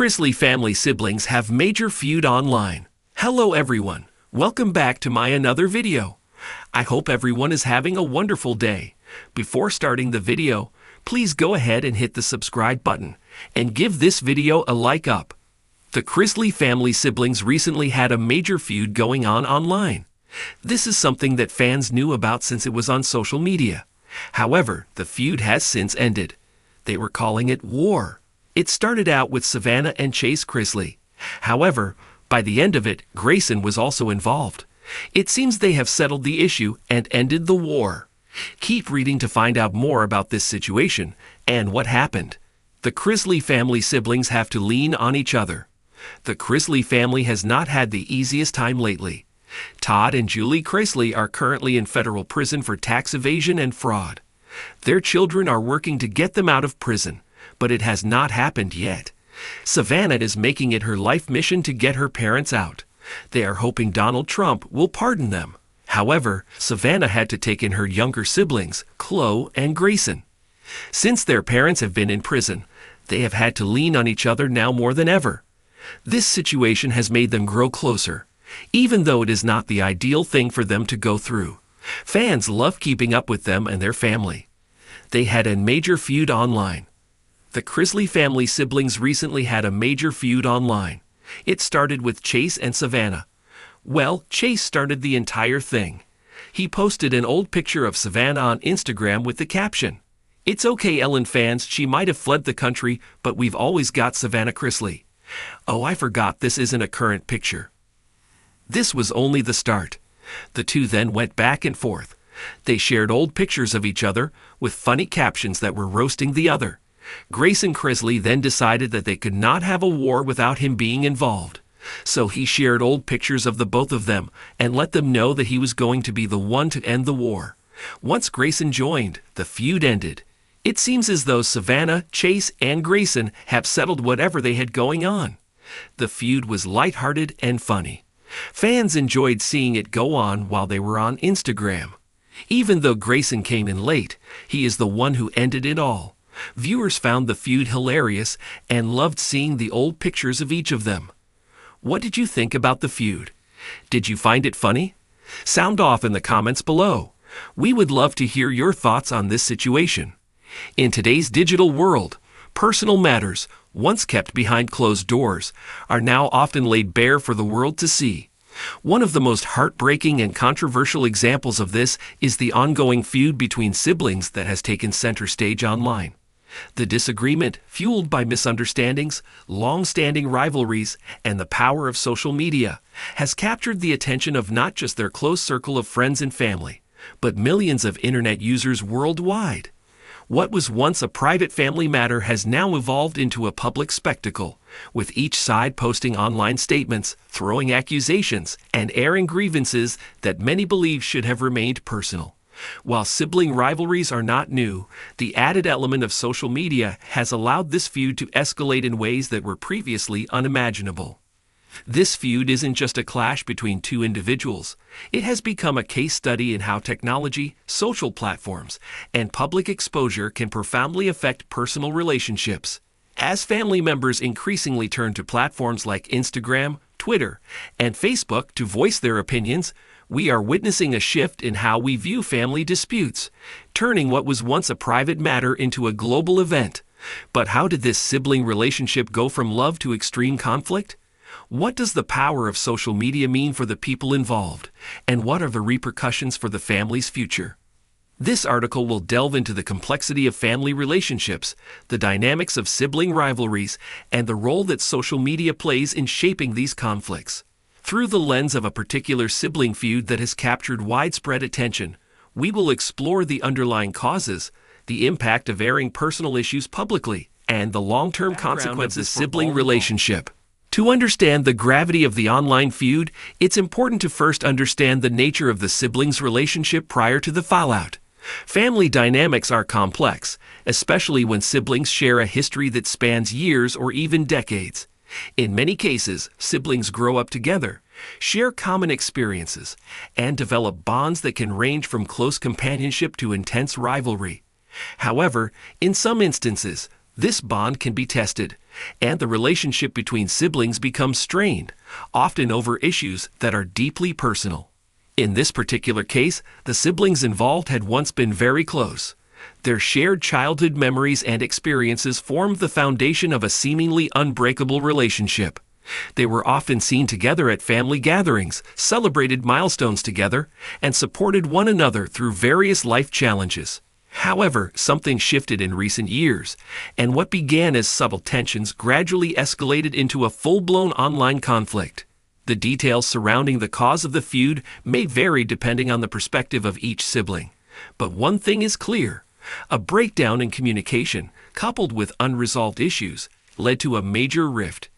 Chrisley family siblings have major feud online. Hello everyone, welcome back to my another video. I hope everyone is having a wonderful day. Before starting the video, please go ahead and hit the subscribe button and give this video a like up. The Chrisley family siblings recently had a major feud going on online. This is something that fans knew about since it was on social media. However, the feud has since ended. They were calling it war. It started out with Savannah and Chase Chrisley. However, by the end of it, Grayson was also involved. It seems they have settled the issue and ended the war. Keep reading to find out more about this situation and what happened. The Chrisley family siblings have to lean on each other. The Chrisley family has not had the easiest time lately. Todd and Julie Chrisley are currently in federal prison for tax evasion and fraud. Their children are working to get them out of prison, but it has not happened yet. Savannah is making it her life mission to get her parents out. They are hoping Donald Trump will pardon them. However, Savannah had to take in her younger siblings, Chloe and Grayson. Since their parents have been in prison, they have had to lean on each other now more than ever. This situation has made them grow closer, even though it is not the ideal thing for them to go through. Fans love keeping up with them and their family. They had a major feud online. The Chrisley family siblings recently had a major feud online. It started with Chase and Savannah. Well, Chase started the entire thing. He posted an old picture of Savannah on Instagram with the caption, "It's okay, Ellen fans, she might have fled the country, but we've always got Savannah Chrisley. Oh, I forgot this isn't a current picture." This was only the start. The two then went back and forth. They shared old pictures of each other with funny captions that were roasting the other. Grayson Chrisley then decided that they could not have a war without him being involved. So he shared old pictures of the both of them and let them know that he was going to be the one to end the war. Once Grayson joined, the feud ended. It seems as though Savannah, Chase, and Grayson have settled whatever they had going on. The feud was lighthearted and funny. Fans enjoyed seeing it go on while they were on Instagram. Even though Grayson came in late, he is the one who ended it all. Viewers found the feud hilarious and loved seeing the old pictures of each of them. What did you think about the feud? Did you find it funny? Sound off in the comments below. We would love to hear your thoughts on this situation. In today's digital world, personal matters, once kept behind closed doors, are now often laid bare for the world to see. One of the most heartbreaking and controversial examples of this is the ongoing feud between siblings that has taken center stage online. The disagreement, fueled by misunderstandings, long-standing rivalries, and the power of social media, has captured the attention of not just their close circle of friends and family, but millions of internet users worldwide. What was once a private family matter has now evolved into a public spectacle, with each side posting online statements, throwing accusations, and airing grievances that many believe should have remained personal. While sibling rivalries are not new, the added element of social media has allowed this feud to escalate in ways that were previously unimaginable. This feud isn't just a clash between two individuals. It has become a case study in how technology, social platforms, and public exposure can profoundly affect personal relationships. As family members increasingly turn to platforms like Instagram, Twitter, and Facebook to voice their opinions, we are witnessing a shift in how we view family disputes, turning what was once a private matter into a global event. But how did this sibling relationship go from love to extreme conflict? What does the power of social media mean for the people involved? And what are the repercussions for the family's future? This article will delve into the complexity of family relationships, the dynamics of sibling rivalries, and the role that social media plays in shaping these conflicts. Through the lens of a particular sibling feud that has captured widespread attention, we will explore the underlying causes, the impact of airing personal issues publicly, and the long-term consequences of the sibling relationship. To understand the gravity of the online feud, it's important to first understand the nature of the siblings' relationship prior to the fallout. Family dynamics are complex, especially when siblings share a history that spans years or even decades. In many cases, siblings grow up together, share common experiences, and develop bonds that can range from close companionship to intense rivalry. However, in some instances, This bond can be tested, and the relationship between siblings becomes strained, often over issues that are deeply personal. In this particular case, the siblings involved had once been very close. Their shared childhood memories and experiences formed the foundation of a seemingly unbreakable relationship. They were often seen together at family gatherings, celebrated milestones together, and supported one another through various life challenges. However, something shifted in recent years, and what began as subtle tensions gradually escalated into a full-blown online conflict. The details surrounding the cause of the feud may vary depending on the perspective of each sibling. But one thing is clear: a breakdown in communication, coupled with unresolved issues, led to a major rift.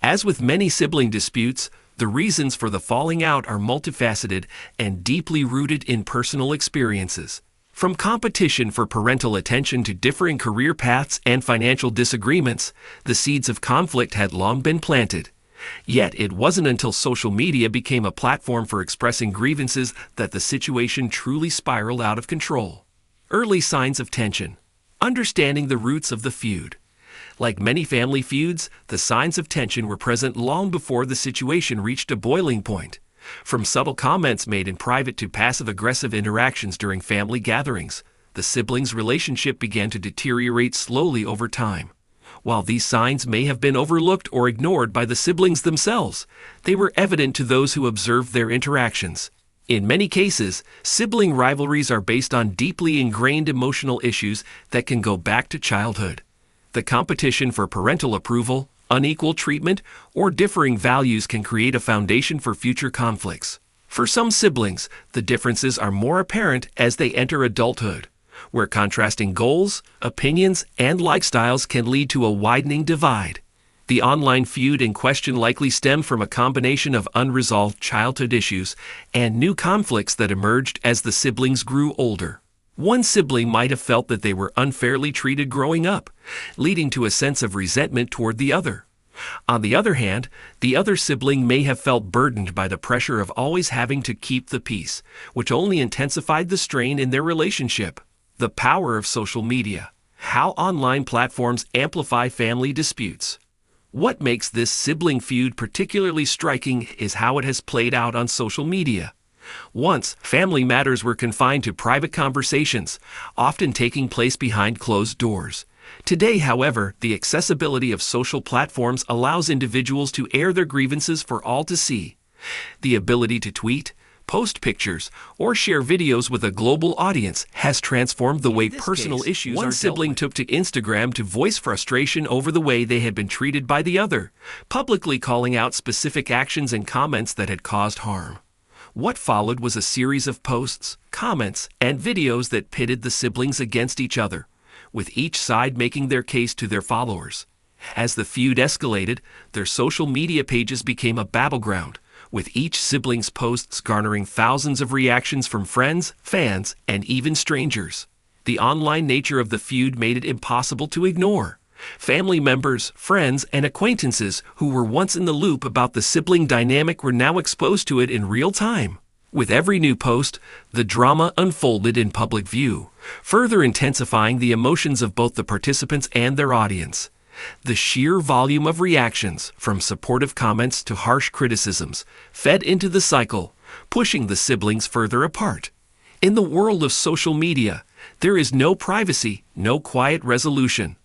As with many sibling disputes, the reasons for the falling out are multifaceted and deeply rooted in personal experiences. From competition for parental attention to differing career paths and financial disagreements, the seeds of conflict had long been planted. Yet it wasn't until social media became a platform for expressing grievances that the situation truly spiraled out of control. Early signs of tension. Understanding the roots of the feud. Like many family feuds, the signs of tension were present long before the situation reached a boiling point. From subtle comments made in private to passive-aggressive interactions during family gatherings, the siblings' relationship began to deteriorate slowly over time. While these signs may have been overlooked or ignored by the siblings themselves, they were evident to those who observed their interactions. In many cases, sibling rivalries are based on deeply ingrained emotional issues that can go back to childhood. The competition for parental approval, unequal treatment, or differing values can create a foundation for future conflicts. For some siblings, the differences are more apparent as they enter adulthood, where contrasting goals, opinions, and lifestyles can lead to a widening divide. The online feud in question likely stemmed from a combination of unresolved childhood issues and new conflicts that emerged as the siblings grew older. One sibling might have felt that they were unfairly treated growing up, leading to a sense of resentment toward the other. On the other hand, the other sibling may have felt burdened by the pressure of always having to keep the peace, which only intensified the strain in their relationship. The power of social media. How online platforms amplify family disputes. What makes this sibling feud particularly striking is how it has played out on social media. Once, family matters were confined to private conversations, often taking place behind closed doors. Today, however, the accessibility of social platforms allows individuals to air their grievances for all to see. The ability to tweet, post pictures, or share videos with a global audience has transformed the way personal issues are dealt with. One sibling took to Instagram to voice frustration over the way they had been treated by the other, publicly calling out specific actions and comments that had caused harm. What followed was a series of posts, comments, and videos that pitted the siblings against each other, with each side making their case to their followers. As the feud escalated, their social media pages became a battleground, with each sibling's posts garnering thousands of reactions from friends, fans, and even strangers. The online nature of the feud made it impossible to ignore. Family members, friends, and acquaintances who were once in the loop about the sibling dynamic were now exposed to it in real time. With every new post, the drama unfolded in public view, further intensifying the emotions of both the participants and their audience. The sheer volume of reactions, from supportive comments to harsh criticisms, fed into the cycle, pushing the siblings further apart. In the world of social media, there is no privacy, no quiet resolution.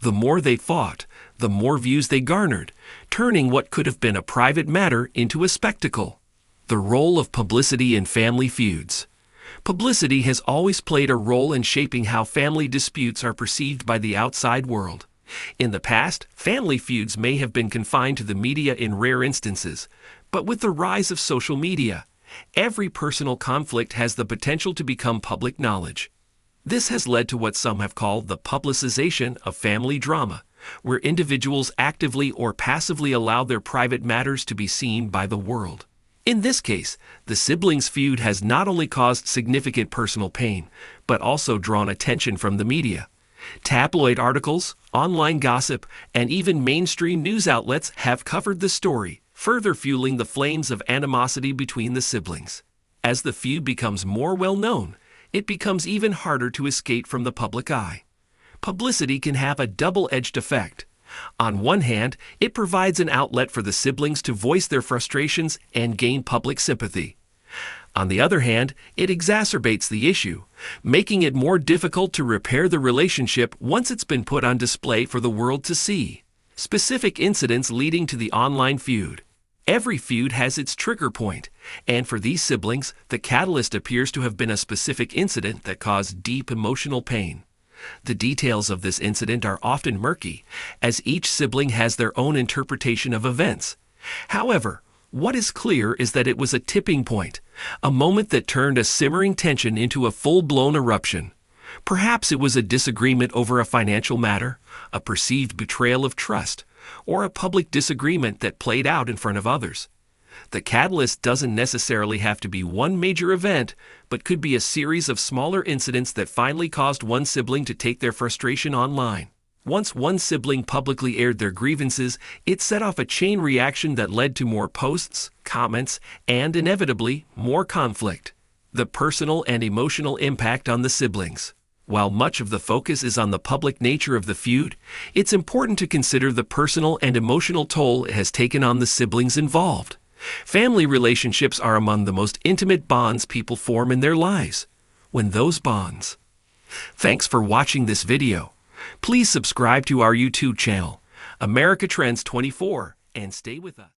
The more they fought, the more views they garnered, turning what could have been a private matter into a spectacle. The role of publicity in family feuds. Publicity has always played a role in shaping how family disputes are perceived by the outside world. In the past, family feuds may have been confined to the media in rare instances, but with the rise of social media, every personal conflict has the potential to become public knowledge. This has led to what some have called the publicization of family drama, where individuals actively or passively allow their private matters to be seen by the world. In this case, the siblings' feud has not only caused significant personal pain, but also drawn attention from the media. Tabloid articles, online gossip, and even mainstream news outlets have covered the story, further fueling the flames of animosity between the siblings. As the feud becomes more well-known, it becomes even harder to escape from the public eye. Publicity can have a double-edged effect. On one hand, it provides an outlet for the siblings to voice their frustrations and gain public sympathy. On the other hand, it exacerbates the issue, making it more difficult to repair the relationship once it's been put on display for the world to see. Specific incidents leading to the online feud. Every feud has its trigger point, and for these siblings, the catalyst appears to have been a specific incident that caused deep emotional pain. The details of this incident are often murky, as each sibling has their own interpretation of events. However, what is clear is that it was a tipping point, a moment that turned a simmering tension into a full-blown eruption. Perhaps it was a disagreement over a financial matter, a perceived betrayal of trust, or a public disagreement that played out in front of others. The catalyst doesn't necessarily have to be one major event, but could be a series of smaller incidents that finally caused one sibling to take their frustration online. Once one sibling publicly aired their grievances, it set off a chain reaction that led to more posts, comments, and inevitably, more conflict. The personal and emotional impact on the siblings. While much of the focus is on the public nature of the feud, it's important to consider the personal and emotional toll it has taken on the siblings involved. Family relationships are among the most intimate bonds people form in their lives. Thanks for watching this video. Please subscribe to our YouTube channel, America Trends 24, and stay with us.